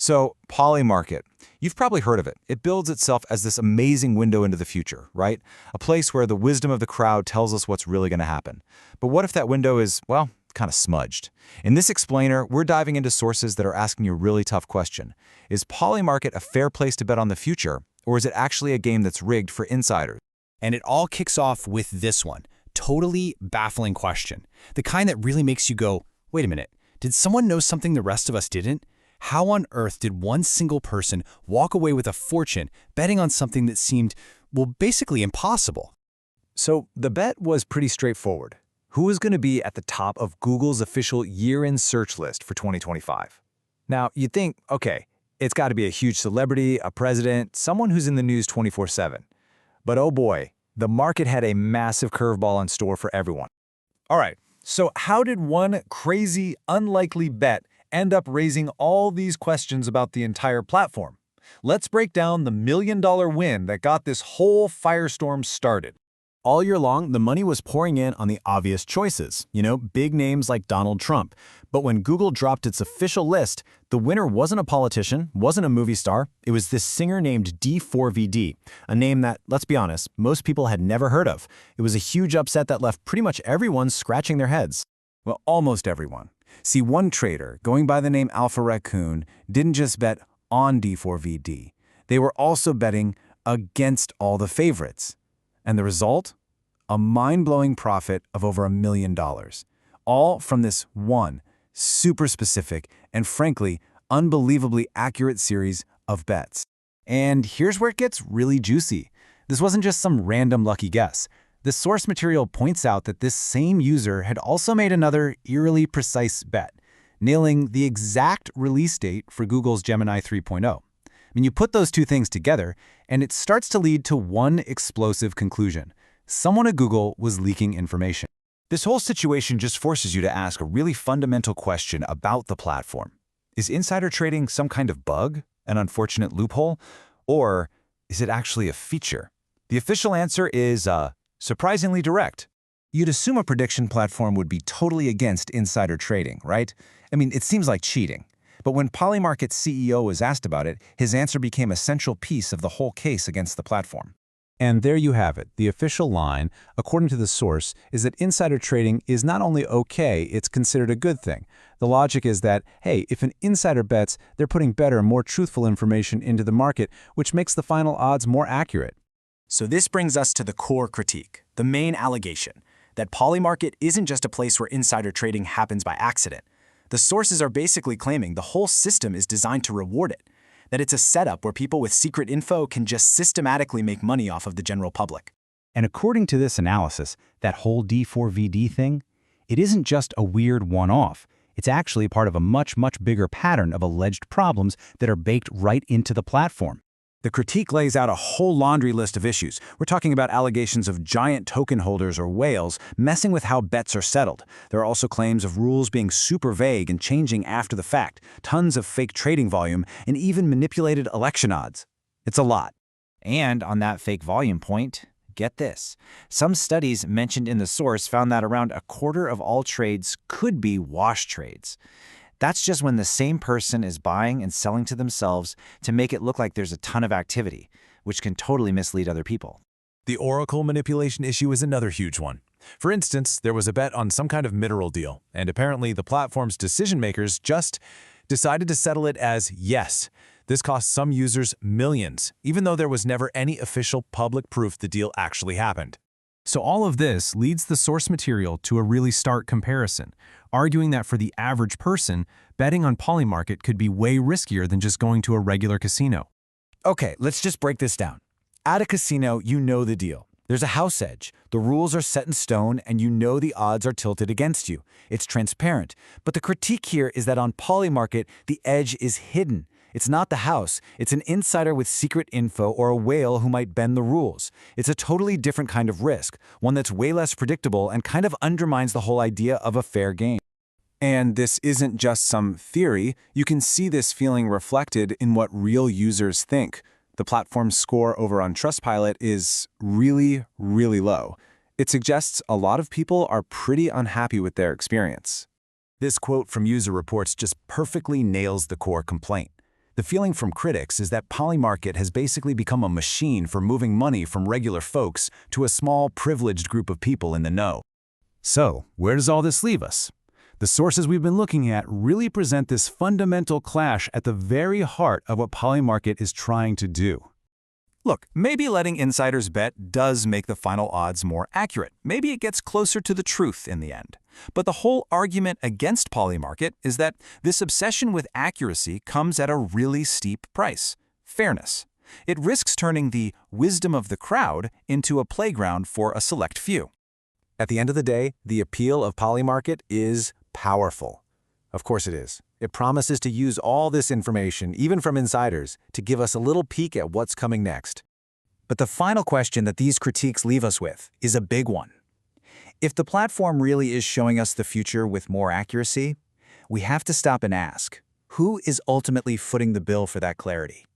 So, Polymarket. You've probably heard of it. It builds itself as this amazing window into the future, right? A place where the wisdom of the crowd tells us what's really going to happen. But what if that window is, well, kind of smudged? In this explainer, we're diving into sources that are asking you a really tough question. Is Polymarket a fair place to bet on the future, or is it actually a game that's rigged for insiders? And it all kicks off with this one. Totally baffling question. The kind that really makes you go, wait a minute, did someone know something the rest of us didn't? How on earth did one single person walk away with a fortune betting on something that seemed, well, basically impossible? So the bet was pretty straightforward. Who was going to be at the top of Google's official year-end search list for 2025? Now, you'd think, okay, it's got to be a huge celebrity, a president, someone who's in the news 24/7. But oh boy, the market had a massive curveball in store for everyone. All right, so how did one crazy, unlikely bet end up raising all these questions about the entire platform? Let's break down the million-dollar win that got this whole firestorm started. All year long, the money was pouring in on the obvious choices, big names like Donald Trump. But when Google dropped its official list, the winner wasn't a politician, wasn't a movie star. It was this singer named D4VD, a name that, let's be honest, most people had never heard of. It was a huge upset that left pretty much everyone scratching their heads. Well, almost everyone. See, one trader, going by the name Alpha Raccoon, didn't just bet on D4VD. They were also betting against all the favorites. And the result? A mind-blowing profit of over $1 million. All from this one, super specific, and frankly, unbelievably accurate series of bets. And here's where it gets really juicy. This wasn't just some random lucky guess. The source material points out that this same user had also made another eerily precise bet, nailing the exact release date for Google's Gemini 3.0. You put those two things together, and it starts to lead to one explosive conclusion. Someone at Google was leaking information. This whole situation just forces you to ask a really fundamental question about the platform. Is insider trading some kind of bug, an unfortunate loophole, or is it actually a feature? The official answer is surprisingly direct. You'd assume a prediction platform would be totally against insider trading, right? It seems like cheating. But when Polymarket's CEO was asked about it, his answer became a central piece of the whole case against the platform. And there you have it. The official line, according to the source, is that insider trading is not only okay, it's considered a good thing. The logic is that, hey, if an insider bets, they're putting better, more truthful information into the market, which makes the final odds more accurate. So this brings us to the core critique, the main allegation, that Polymarket isn't just a place where insider trading happens by accident. The sources are basically claiming the whole system is designed to reward it, that it's a setup where people with secret info can just systematically make money off of the general public. And according to this analysis, that whole D4VD thing, it isn't just a weird one-off. It's actually part of a much, much bigger pattern of alleged problems that are baked right into the platform. The critique lays out a whole laundry list of issues. We're talking about allegations of giant token holders or whales messing with how bets are settled. There are also claims of rules being super vague and changing after the fact, tons of fake trading volume, and even manipulated election odds. It's a lot. And on that fake volume point, get this. Some studies mentioned in the source found that around a quarter of all trades could be wash trades. That's just when the same person is buying and selling to themselves to make it look like there's a ton of activity, which can totally mislead other people. The Oracle manipulation issue is another huge one. For instance, there was a bet on some kind of mineral deal, and apparently the platform's decision-makers just decided to settle it as yes. This cost some users millions, even though there was never any official public proof the deal actually happened. So all of this leads the source material to a really stark comparison, arguing that for the average person, betting on Polymarket could be way riskier than just going to a regular casino. Okay, let's just break this down. At a casino, you know the deal. There's a house edge. The rules are set in stone, and you know the odds are tilted against you. It's transparent. But the critique here is that on Polymarket, the edge is hidden. It's not the house. It's an insider with secret info or a whale who might bend the rules. It's a totally different kind of risk, one that's way less predictable and kind of undermines the whole idea of a fair game. And this isn't just some theory. You can see this feeling reflected in what real users think. The platform's score over on Trustpilot is really, really low. It suggests a lot of people are pretty unhappy with their experience. This quote from user reports just perfectly nails the core complaint. The feeling from critics is that Polymarket has basically become a machine for moving money from regular folks to a small, privileged group of people in the know. So, where does all this leave us? The sources we've been looking at really present this fundamental clash at the very heart of what Polymarket is trying to do. Look, maybe letting insiders bet does make the final odds more accurate. Maybe it gets closer to the truth in the end. But the whole argument against Polymarket is that this obsession with accuracy comes at a really steep price: fairness. It risks turning the wisdom of the crowd into a playground for a select few. At the end of the day, the appeal of Polymarket is powerful. Of course it is. It promises to use all this information, even from insiders, to give us a little peek at what's coming next. But the final question that these critiques leave us with is a big one. If the platform really is showing us the future with more accuracy, we have to stop and ask, who is ultimately footing the bill for that clarity?